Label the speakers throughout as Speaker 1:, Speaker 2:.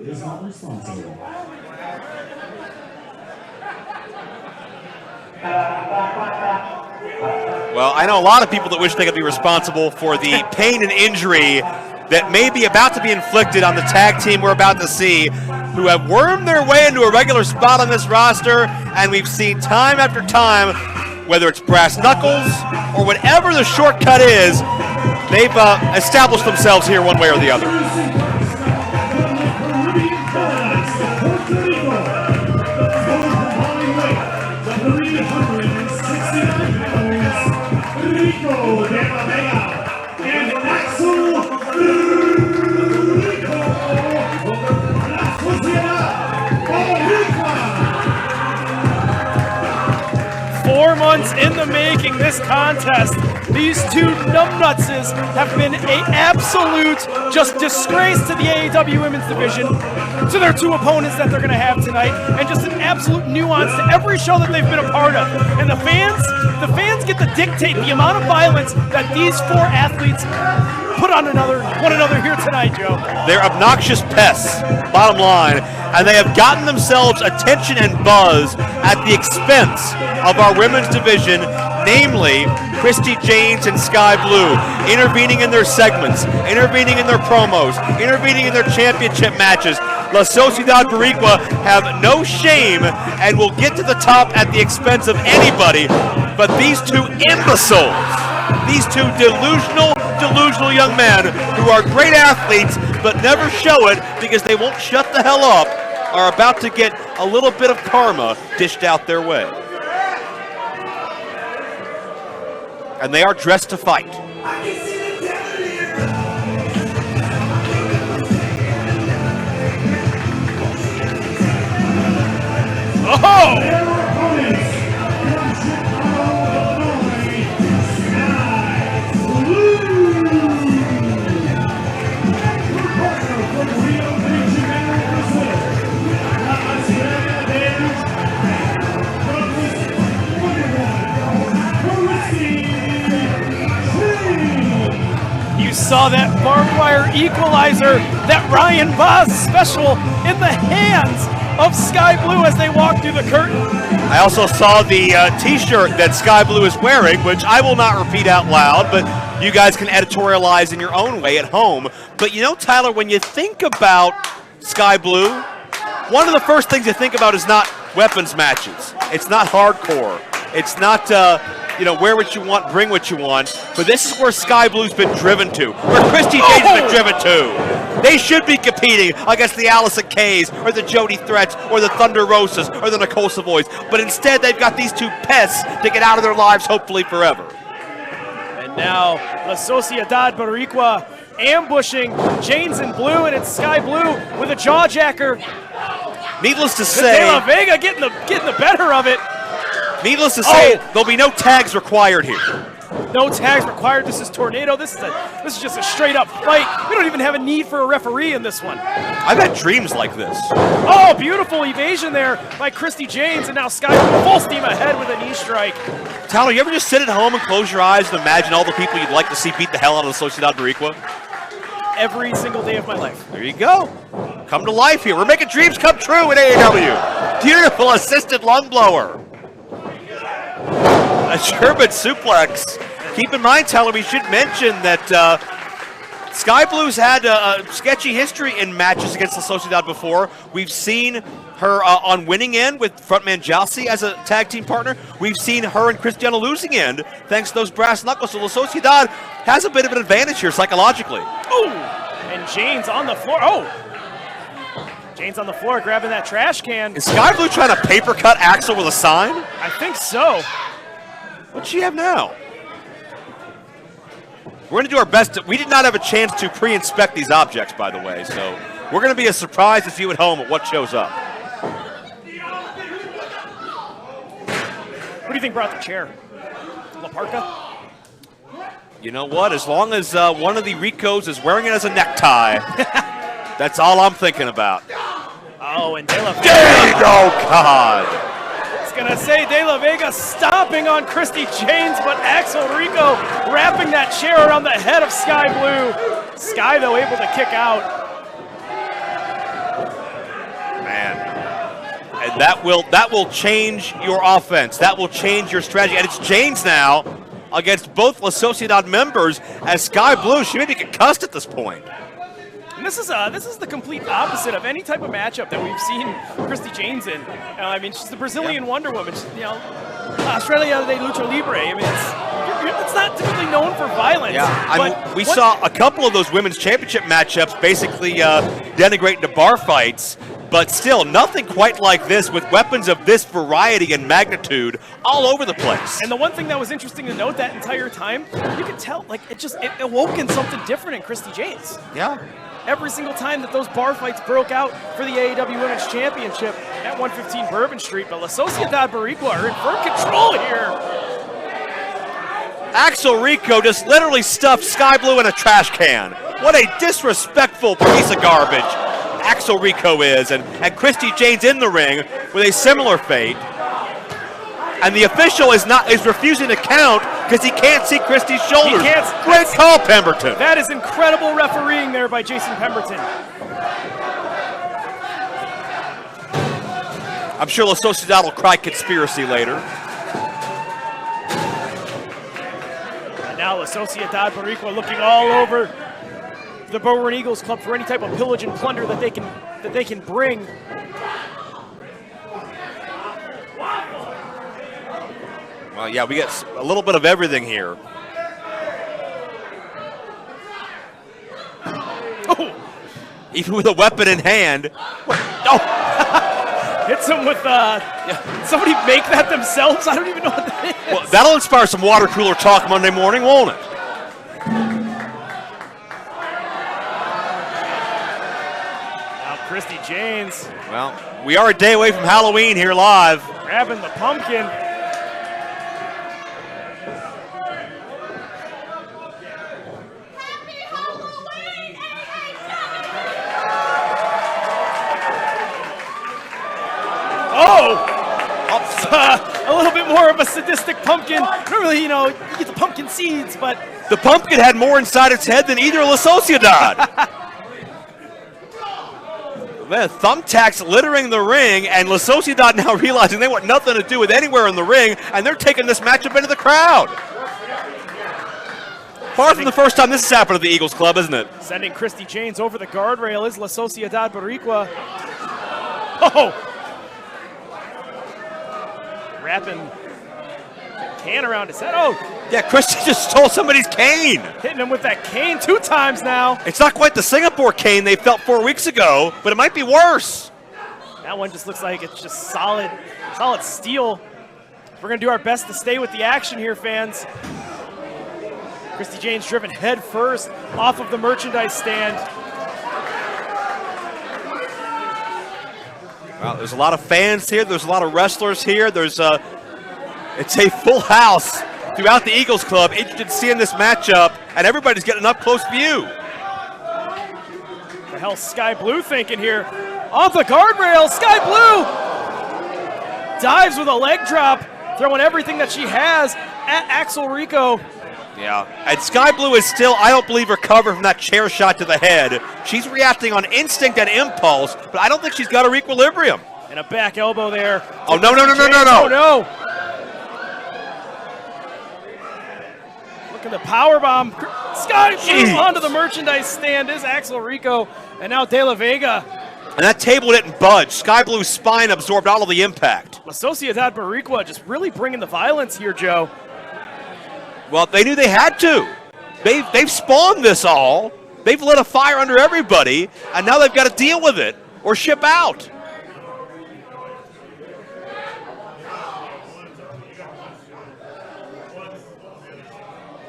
Speaker 1: Blue is not responsible.
Speaker 2: Well, I know a lot of people that wish they could be responsible for the pain and injury that may be about to be inflicted on the tag team we're about to see, who have wormed their way into a regular spot on this roster, and we've seen time after time, whether it's brass knuckles or whatever the shortcut is, they've established themselves here one way or the other.
Speaker 3: Months in the making, this contest. These two numbnutses have been an absolute just disgrace to the AEW Women's Division, to their two opponents that they're going to have tonight, and just an absolute nuance to every show that they've been a part of. And the fans get to dictate the amount of violence that these four athletes put on one another here tonight, Joe.
Speaker 2: They're obnoxious pests, bottom line, and they have gotten themselves attention and buzz at the expense of our women's division, namely Christi, Jaynes, and Skye Blue, intervening in their segments, intervening in their promos, intervening in their championship matches. Scoiedad Boricua have no shame and will get to the top at the expense of anybody, but these two imbeciles, these two delusional young men who are great athletes but never show it because they won't shut the hell up, are about to get a little bit of karma dished out their way. And they are dressed to fight.
Speaker 3: Oh! You saw that barbed wire equalizer, that Ryan Voss special in the hands of Skye Blue as they walk through the curtain.
Speaker 2: I also saw the t-shirt that Skye Blue is wearing, which I will not repeat out loud, but you guys can editorialize in your own way at home. But you know, Tyler, when you think about Skye Blue, one of the first things you think about is not weapons matches. It's not hardcore. It's not, wear what you want, bring what you want. But this is where Skye Blue's been driven to, where Christi Jaynes has been driven to. They should be competing against the Allison Kays, or the Jody Threats, or the Thunder Rosas, or the Nicole Savoys. But instead, they've got these two pests to get out of their lives, hopefully forever.
Speaker 3: And now, Scoiedad Boricua ambushing Jaynes in blue, and it's Skye Blue with a jawjacker.
Speaker 2: Needless to say,
Speaker 3: De La Vega getting the better of it.
Speaker 2: Needless to say, there'll be no tags required here.
Speaker 3: No tags required. This is Tornado. This is just a straight up fight. We don't even have a need for a referee in this one.
Speaker 2: I've had dreams like this.
Speaker 3: Oh, beautiful evasion there by Christi Jaynes, and now Skye full steam ahead with a knee strike.
Speaker 2: Tyler, you ever just sit at home and close your eyes and imagine all the people you'd like to see beat the hell out of the Scoiedad Boricua?
Speaker 3: Every single day of my life.
Speaker 2: There you go. Come to life here. We're making dreams come true at AEW. Beautiful assisted lung blower. A German suplex. Keep in mind, Tyler, we should mention that Skye Blue's had a sketchy history in matches against the Scoiedad before. We've seen her on winning end with frontman Jalsi as a tag team partner. We've seen her and Christi on a losing end thanks to those brass knuckles. So the Scoiedad has a bit of an advantage here psychologically.
Speaker 3: Oh, and Jaynes on the floor. Oh, Jaynes on the floor grabbing that trash can.
Speaker 2: Is Skye Blue trying to paper cut Axel with a sign?
Speaker 3: I think so.
Speaker 2: What's she have now? We're going to do our best. We did not have a chance to pre-inspect these objects, by the way, so we're going to be as surprised as you at home at what shows up.
Speaker 3: What do you think brought the chair? La Parka?
Speaker 2: You know what? As long as one of the Ricos is wearing it as a necktie, that's all I'm thinking about.
Speaker 3: Oh, and De La Vega.
Speaker 2: Oh, God.
Speaker 3: Gonna say De La Vega stomping on Christi Jaynes, but Axel Rico wrapping that chair around the head of Skye Blue. Skye, though, able to kick out.
Speaker 2: that will change your offense. That will change your strategy. And it's Jaynes now against both La Sociedad members as Skye Blue. She may be concussed at this point.
Speaker 3: And this is the complete opposite of any type of matchup that we've seen Christi Jaynes in. I mean, she's the Brazilian Wonder Woman. She's, Australia de Lucha Libre. I mean, it's not typically known for violence.
Speaker 2: Yeah, I mean, we saw a couple of those women's championship matchups basically denigrate into bar fights, but still nothing quite like this with weapons of this variety and magnitude all over the place.
Speaker 3: And the one thing that was interesting to note that entire time, you could tell, like, it awoken something different in Christi Jaynes.
Speaker 2: Yeah.
Speaker 3: Every single time that those bar fights broke out for the AEW Women's Championship at 115 Bourbon Street, but La Scoiedad Boricua are in firm control here.
Speaker 2: Axel Rico just literally stuffed Skye Blue in a trash can. What a disrespectful piece of garbage Axel Rico is. And Christi Jaynes in the ring with a similar fate. And the official is refusing to count because he can't see Christi's shoulders. Great call, Pemberton.
Speaker 3: That is incredible refereeing there by Jason Pemberton.
Speaker 2: I'm sure La Sociedad will cry conspiracy later.
Speaker 3: And now La Scoiedad Boricua looking all over the Bowen Eagles Club for any type of pillage and plunder that they can bring.
Speaker 2: Well, yeah, we get a little bit of everything here. Oh. Even with a weapon in hand. Oh.
Speaker 3: Hits him with, somebody make that themselves? I don't even know what that is.
Speaker 2: Well, that'll inspire some water cooler talk Monday morning, won't it?
Speaker 3: Now, Christi Jaynes.
Speaker 2: Well, we are a day away from Halloween here live.
Speaker 3: Grabbing the pumpkin. A little bit more of a sadistic pumpkin. Not really, you get the pumpkin seeds, but...
Speaker 2: The pumpkin had more inside its head than either La Sociedad. Man, thumbtacks littering the ring, and La Sociedad now realizing they want nothing to do with anywhere in the ring, and they're taking this matchup into the crowd. Far from the first time this has happened at the Eagles Club, isn't it?
Speaker 3: Sending Christi Jaynes over the guardrail is La Scoiedad Boricua. Oh! Wrapping the can around his head. Oh!
Speaker 2: Yeah, Christi just stole somebody's cane.
Speaker 3: Hitting him with that cane 2 times now.
Speaker 2: It's not quite the Singapore cane they felt 4 weeks ago, but it might be worse.
Speaker 3: That one just looks like it's just solid steel. We're going to do our best to stay with the action here, fans. Christi Jaynes driven head first off of the merchandise stand.
Speaker 2: Well, there's a lot of fans here. There's a lot of wrestlers here. It's a full house throughout the Eagles Club, interested in seeing this matchup, and everybody's getting an up-close view.
Speaker 3: The hell's Skye Blue thinking here? Off the guardrail, Skye Blue dives with a leg drop, throwing everything that she has at Axel Rico.
Speaker 2: Yeah, and Skye Blue is still, I don't believe, recovered from that chair shot to the head. She's reacting on instinct and impulse, but I don't think she's got her equilibrium.
Speaker 3: And a back elbow there.
Speaker 2: Oh, no.
Speaker 3: Oh, no. Look at the powerbomb. Skye Blue onto the merchandise stand is Axel Rico, and now De La Vega.
Speaker 2: And that table didn't budge. Skye Blue's spine absorbed all of the impact.
Speaker 3: La Scoiedad Boricua just really bringing the violence here, Joe.
Speaker 2: Well, they knew they had to. They've spawned this all. They've lit a fire under everybody, and now they've got to deal with it or ship out.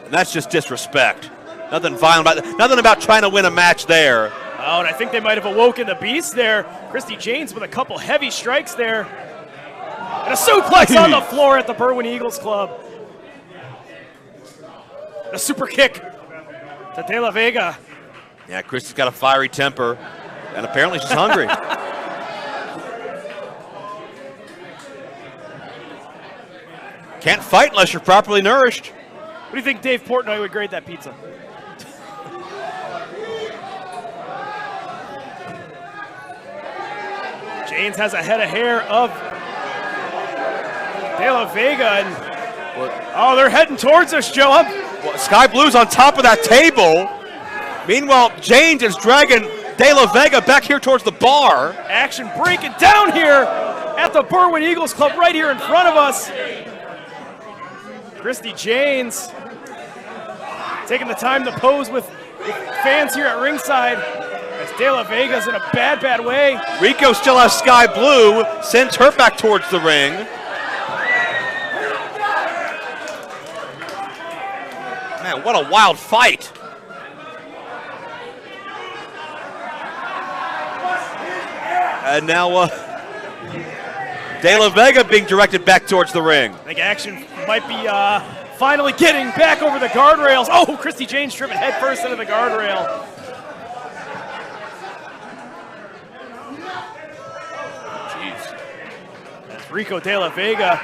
Speaker 2: And that's just disrespect. Nothing violent about that. Nothing about trying to win a match there.
Speaker 3: Oh, and I think they might have awoken the beast there. Christi Jaynes with a couple heavy strikes there. And a suplex on the floor at the Bowen Eagles Club. A super kick to De La Vega.
Speaker 2: Yeah, Christi's got a fiery temper, and apparently she's hungry. Can't fight unless you're properly nourished.
Speaker 3: What do you think Dave Portnoy would grade that pizza? Jaynes has a head of hair of De La Vega, and oh, they're heading towards us, Joe.
Speaker 2: Well, Skye Blue's on top of that table. Meanwhile, Jaynes is dragging De La Vega back here towards the bar.
Speaker 3: Action breaking down here at the Berwyn Eagles Club right here in front of us. Christi Jaynes taking the time to pose with fans here at ringside as De La Vega's in a bad, bad way.
Speaker 2: Rico still has Skye Blue, sends her back towards the ring. Man, what a wild fight. And now De La Vega being directed back towards the ring.
Speaker 3: I think action might be finally getting back over the guardrails. Oh, Christi Jaynes tripping head first into the guardrail.
Speaker 2: Jeez.
Speaker 3: As Rico De La Vega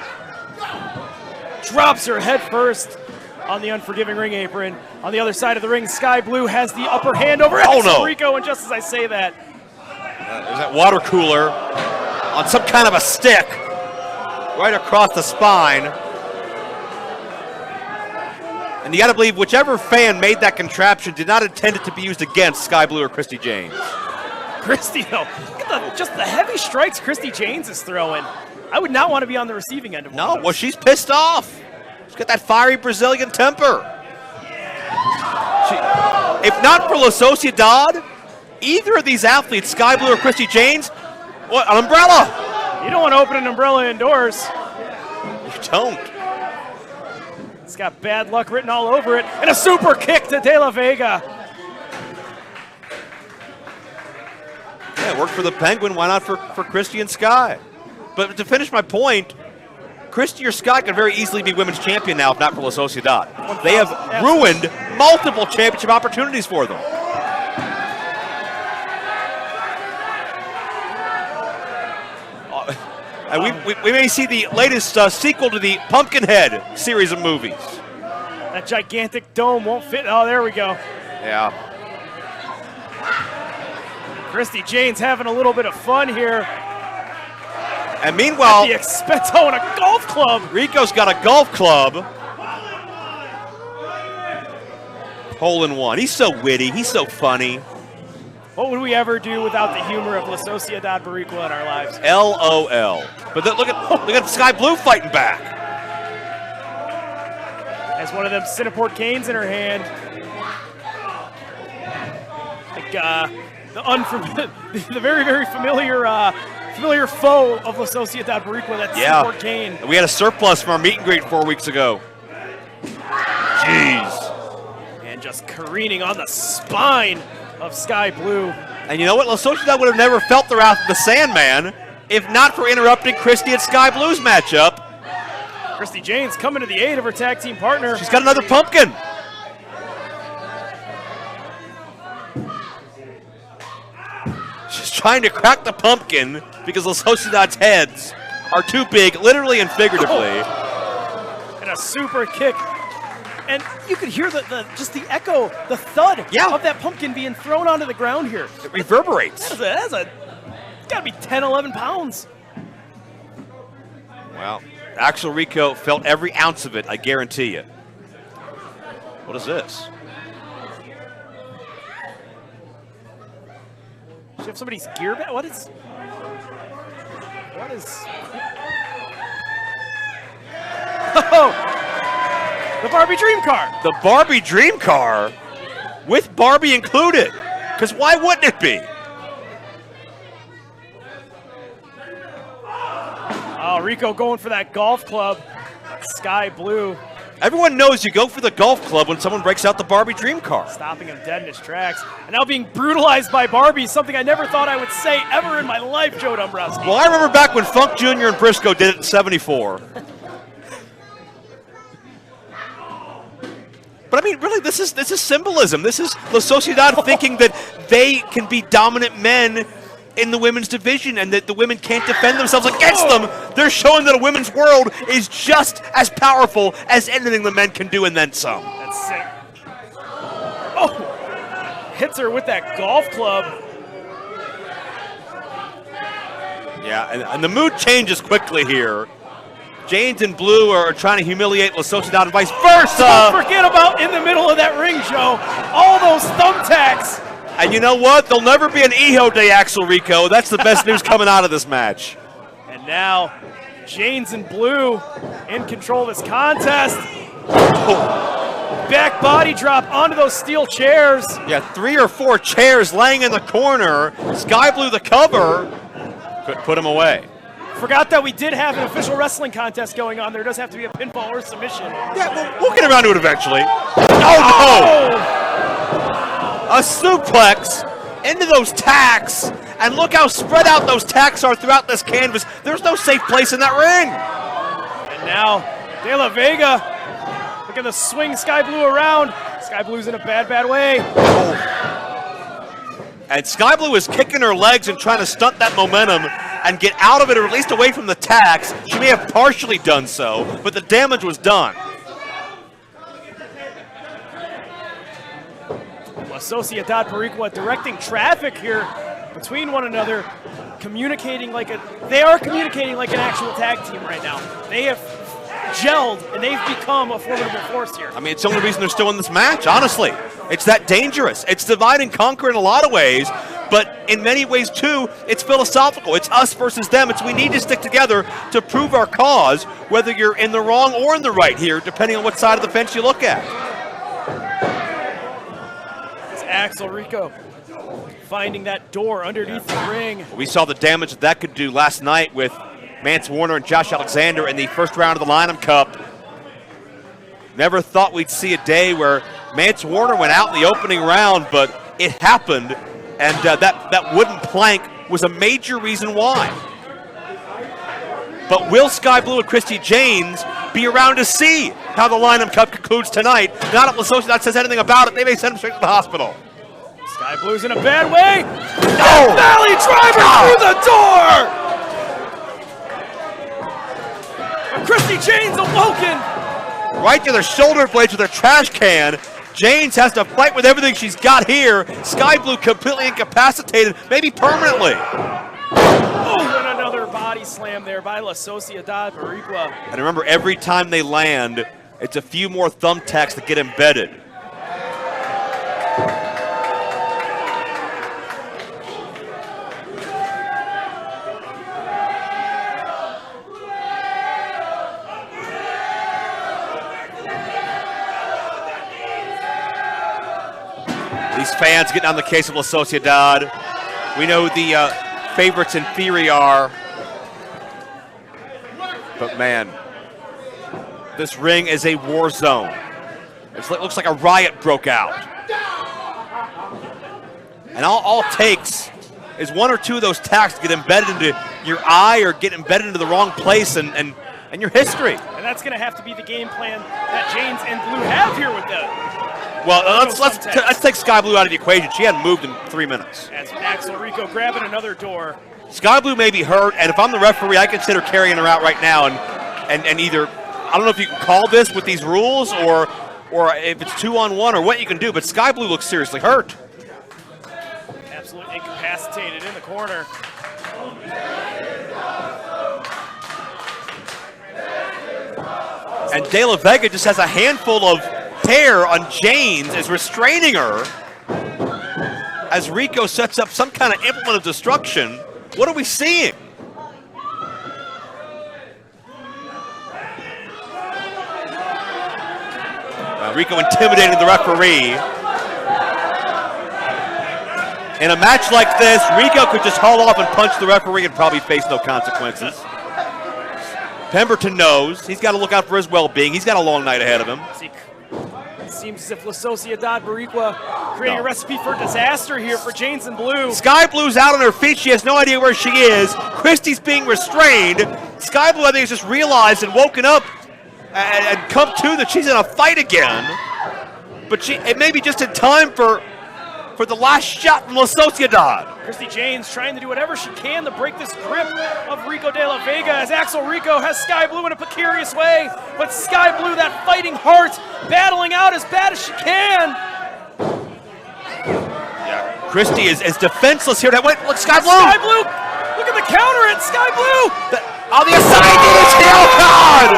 Speaker 3: drops her head first on the unforgiving ring apron. On the other side of the ring, Skye Blue has the upper hand over Rico, and just as I say that,
Speaker 2: there's that water cooler on some kind of a stick right across the spine. And you got to believe whichever fan made that contraption did not intend it to be used against Skye Blue or Christi Jaynes.
Speaker 3: Christi, though, look at just the heavy strikes Christi Jaynes is throwing. I would not want to be on the receiving end of one of those.
Speaker 2: Well, she's pissed off. She's got that fiery Brazilian temper. If not for La Sociedad, either of these athletes, Skye Blue or Christi Jaynes, what, an umbrella?
Speaker 3: You don't want to open an umbrella indoors.
Speaker 2: You don't.
Speaker 3: It's got bad luck written all over it, and a super kick to De La Vega.
Speaker 2: Yeah, it worked for the Penguin. Why not for Christi and Skye? But to finish my point, Christi or Skye could very easily be women's champion now if not for La Sociedad. They have ruined multiple championship opportunities for them. And we may see the latest sequel to the Pumpkinhead series of movies.
Speaker 3: That gigantic dome won't fit. Oh, there we go.
Speaker 2: Yeah.
Speaker 3: Christi Jaynes having a little bit of fun here.
Speaker 2: And meanwhile,
Speaker 3: at the expense and a golf club.
Speaker 2: Rico's got a golf club. Hole in one. He's so witty. He's so funny.
Speaker 3: What would we ever do without the humor of La Scoiedad Boricua in our lives?
Speaker 2: LOL. But look at Skye Blue fighting back.
Speaker 3: Has one of them Cinnaport canes in her hand. Like the very, very familiar foe of La Scoiedad Boricua, that Cinnaport cane.
Speaker 2: We had a surplus from our meet and greet 4 weeks ago. Jeez.
Speaker 3: And just careening on the spine of Skye Blue.
Speaker 2: And you know what? La Sociedad would have never felt the wrath of the Sandman if not for interrupting Christi and Skye Blue's matchup.
Speaker 3: Christi Jaynes coming to the aid of her tag team partner.
Speaker 2: She's got another pumpkin. She's trying to crack the pumpkin because La Sociedad's heads are too big, literally and figuratively.
Speaker 3: And a super kick. And you could hear just the echo, the thud of that pumpkin being thrown onto the ground here.
Speaker 2: It reverberates.
Speaker 3: It's got to be 10, 11 pounds.
Speaker 2: Well, Axel Rico felt every ounce of it, I guarantee you. What is this?
Speaker 3: Does she have somebody's gear back? What is... Oh! The Barbie Dream Car.
Speaker 2: The Barbie Dream Car with Barbie included. Because why wouldn't it be?
Speaker 3: Oh, Rico going for that golf club. Skye Blue.
Speaker 2: Everyone knows you go for the golf club when someone breaks out the Barbie Dream Car.
Speaker 3: Stopping him dead in his tracks. And now being brutalized by Barbie, something I never thought I would say ever in my life, Joe Dombrowski.
Speaker 2: Well, I remember back when Funk Jr. and Briscoe did it in '74. But I mean, really, this is symbolism. This is La Sociedad thinking that they can be dominant men in the women's division and that the women can't defend themselves against them. They're showing that a women's world is just as powerful as anything the men can do and then some.
Speaker 3: That's sick. Oh! Hits her with that golf club.
Speaker 2: Yeah, and the mood changes quickly here. Jaynes and Blue are trying to humiliate La Sociedad and vice versa.
Speaker 3: Don't forget about in the middle of that ring, Joe. All those thumbtacks.
Speaker 2: And you know what? There'll never be an Hijo de Axel Rico. That's the best news coming out of this match.
Speaker 3: And now, Jaynes and Blue in control of this contest. Back body drop onto those steel chairs.
Speaker 2: Yeah, 3 or 4 chairs laying in the corner. Skye Blue the cover. Couldn't put him away.
Speaker 3: Forgot that we did have an official wrestling contest going on. There does have to be a pinfall or submission.
Speaker 2: Yeah, we'll get around to it eventually. Oh, no! A suplex into those tacks. And look how spread out those tacks are throughout this canvas. There's no safe place in that ring.
Speaker 3: And now, De La Vega looking to swing Skye Blue around. Skye Blue's in a bad, bad way.
Speaker 2: And Skye Blue is kicking her legs and trying to stunt that momentum and get out of it, or at least away from the tacks. She may have partially done so, but the damage was done.
Speaker 3: La Scoiedad Boricua directing traffic here between one another, communicating like they are communicating like an actual tag team right now. They have gelled and they've become a formidable force here.
Speaker 2: I mean, it's the only reason they're still in this match, honestly. It's that dangerous. It's divide and conquer in a lot of ways, but in many ways, too, it's philosophical. It's us versus them. It's we need to stick together to prove our cause, whether you're in the wrong or in the right here, depending on what side of the fence you look at.
Speaker 3: It's Axel Rico finding that door underneath the ring.
Speaker 2: We saw the damage that could do last night with Mance Warner and Josh Alexander in the first round of the Lineham Cup. Never thought we'd see a day where Mance Warner went out in the opening round, but it happened, and that wooden plank was a major reason why. But will Skye Blue and Christi Jaynes be around to see how the Lineham Cup concludes tonight? Not if La Sociedad says anything about it. They may send him straight to the hospital.
Speaker 3: Skye Blue's in a bad way.
Speaker 2: Oh!
Speaker 3: Valley driver through the door. But Christi Jaynes awoken.
Speaker 2: Right to the shoulder blades with a trash can. Jaynes has to fight with everything she's got here. Skye Blue completely incapacitated, maybe permanently.
Speaker 3: Oh, and another body slam there by La Scoiedad Boricua.
Speaker 2: And remember, every time they land, it's a few more thumbtacks that get embedded. These fans getting on the case of La Sociedad. We know the favorites in theory are, but man, this ring is a war zone. It looks like a riot broke out. And all it takes is 1 or 2 of those tacks to get embedded into your eye or get embedded into the wrong place and your history.
Speaker 3: And that's going to have to be the game plan that Jaynes and Blue have here with them.
Speaker 2: Well, let's take Skye Blue out of the equation. She hadn't moved in 3 minutes.
Speaker 3: As Axel Rico grabbing another door.
Speaker 2: Skye Blue may be hurt, and if I'm the referee, I consider carrying her out right now and either, I don't know if you can call this with these rules or if it's 2-on-1 or what you can do, but Skye Blue looks seriously hurt.
Speaker 3: Absolutely incapacitated in the corner.
Speaker 2: And De La Vega just has a handful of hair on Jaynes, is restraining her as Rico sets up some kind of implement of destruction. What are we seeing? Rico intimidating the referee. In a match like this, Rico could just haul off and punch the referee and probably face no consequences. Pemberton knows he's got to look out for his well-being. He's got a long night ahead of him.
Speaker 3: It seems as if La Scoiedad Boricua creating a recipe for disaster here for Jaynes and Blue.
Speaker 2: Skye Blue's out on her feet. She has no idea where she is. Christi's being restrained. Skye Blue, I think, has just realized and woken up and come to that she's in a fight again. But it may be just in time for the last shot from La Scoiedad.
Speaker 3: Christi Jaynes trying to do whatever she can to break this grip of Rico De La Vega as Axel Rico has Skye Blue in a precarious way. But Skye Blue, that fighting heart, battling out as bad as she can.
Speaker 2: Yeah, Christi is defenseless here. Look, Skye Blue!
Speaker 3: Skye Blue, look at the counter it, Skye Blue!
Speaker 2: On the aside, oh God!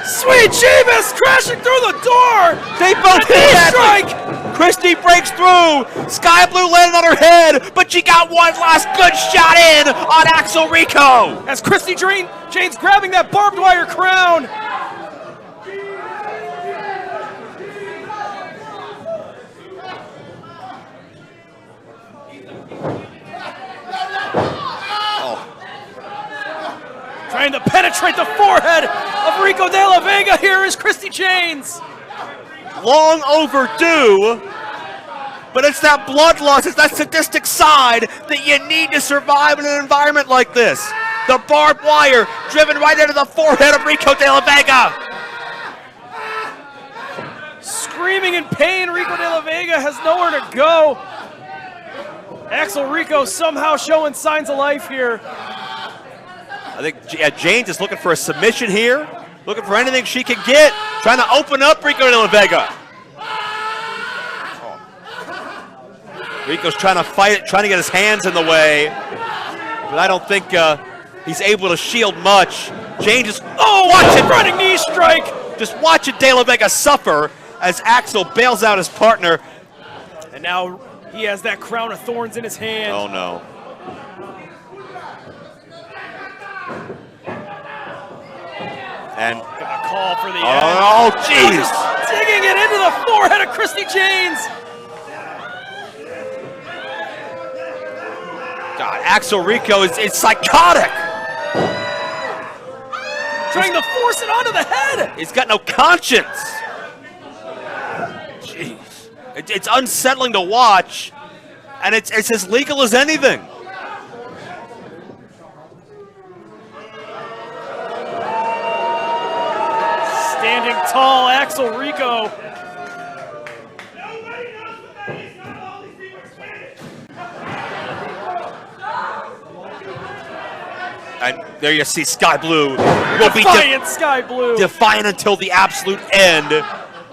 Speaker 3: Sweet Jaynes crashing through the door!
Speaker 2: They both hit that.
Speaker 3: Strike!
Speaker 2: Christi breaks through. Skye Blue landed on her head, but she got one last good shot in on Axel Rico.
Speaker 3: As Christi Jaynes grabbing that barbed wire crown. Trying to penetrate the forehead of Rico de la Vega. Here is Christi Jaynes.
Speaker 2: Long overdue, but it's that bloodlust, it's that sadistic side that you need to survive in an environment like this. The barbed wire driven right into the forehead of Rico de la Vega.
Speaker 3: Screaming in pain, Rico de la Vega has nowhere to go. Axel Rico somehow showing signs of life here.
Speaker 2: I think Jaynes is looking for a submission here, looking for anything she can get, trying to open up Rico de la Vega. Oh. Rico's trying to fight it, trying to get his hands in the way, but I don't think he's able to shield much. Jaynes is, watch it!
Speaker 3: Running knee strike!
Speaker 2: Just watch it, de la Vega suffer as Axel bails out his partner.
Speaker 3: And now he has that crown of thorns in his hand.
Speaker 2: Oh no. And
Speaker 3: gonna call for the end.
Speaker 2: Oh, jeez!
Speaker 3: Digging it into the forehead of Christi Jaynes.
Speaker 2: God, Axel Rico is psychotic.
Speaker 3: Trying to force it onto the head.
Speaker 2: He's got no conscience. Jeez, it's unsettling to watch, and it's as legal as anything.
Speaker 3: Standing tall, Axel Rico.
Speaker 2: And there you see Skye Blue will be
Speaker 3: Defiant Skye Blue.
Speaker 2: defiant until the absolute end.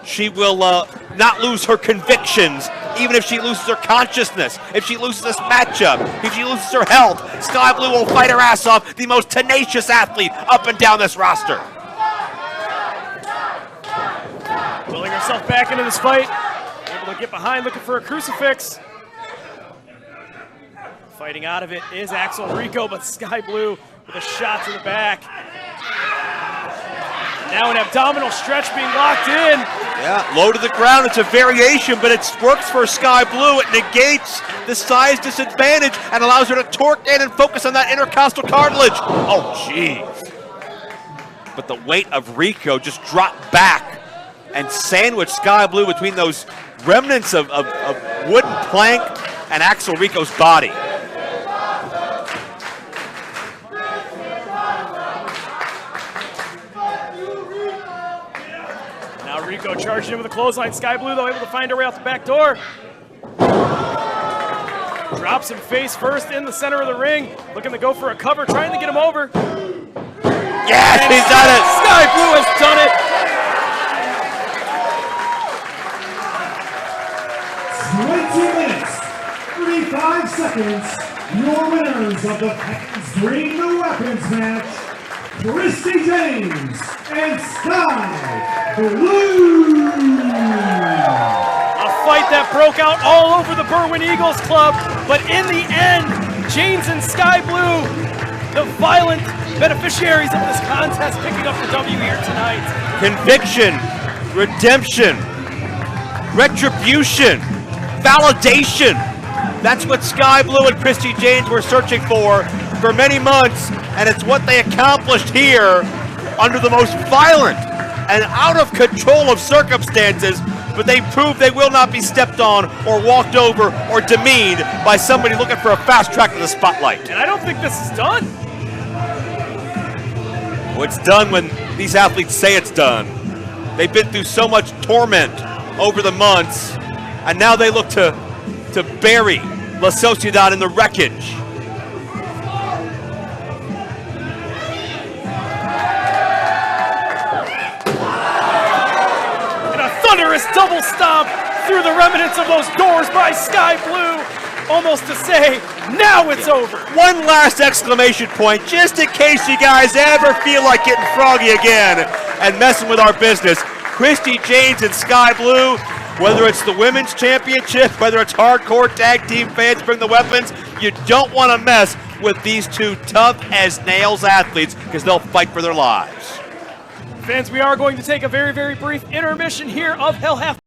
Speaker 2: She will not lose her convictions, even if she loses her consciousness, if she loses this matchup, if she loses her health. Skye Blue will fight her ass off, the most tenacious athlete up and down this roster.
Speaker 3: Pulling herself back into this fight. Able to get behind, looking for a crucifix. Fighting out of it is Axel Rico, but Skye Blue with a shot to the back. Now an abdominal stretch being locked in.
Speaker 2: Yeah, low to the ground. It's a variation, but it works for Skye Blue. It negates the size disadvantage and allows her to torque in and focus on that intercostal cartilage. Oh, jeez. But the weight of Rico just dropped back and sandwiched Skye Blue between those remnants of wooden plank and Axel Rico's body.
Speaker 3: Now Rico charging in with a clothesline. Skye Blue, though, able to find her way out the back door. Drops him face first in the center of the ring. Looking to go for a cover, trying to get him over.
Speaker 2: Yes, he's done it!
Speaker 3: Skye Blue has done it!
Speaker 1: 20 minutes, 35 seconds. Your winners of the Titans Bring the Weapons match, Christi Jaynes and Skye Blue.
Speaker 3: A fight that broke out all over the Berwyn Eagles Club, but in the end, Jaynes and Skye Blue, the violent beneficiaries of this contest, picking up the W here tonight.
Speaker 2: Conviction, redemption, retribution, validation. That's what Skye Blue and Christi Jaynes were searching for many months, and it's what they accomplished here under the most violent and out of control of circumstances, but they proved they will not be stepped on or walked over or demeaned by somebody looking for a fast track to the spotlight.
Speaker 3: And I don't think this is done.
Speaker 2: Well, it's done when these athletes say it's done. They've been through so much torment over the months, and now they look to bury La Scoiedad in the wreckage.
Speaker 3: And a thunderous double stomp through the remnants of those doors by Skye Blue, almost to say, Now it's over.
Speaker 2: One last exclamation point, just in case you guys ever feel like getting froggy again and messing with our business. Christi, Jaynes, and Skye Blue, whether it's the women's championship, whether it's hardcore tag team fans bring the weapons, you don't want to mess with these two tough as nails athletes because they'll fight for their lives.
Speaker 3: Fans, we are going to take a very, very brief intermission here of Hell Half.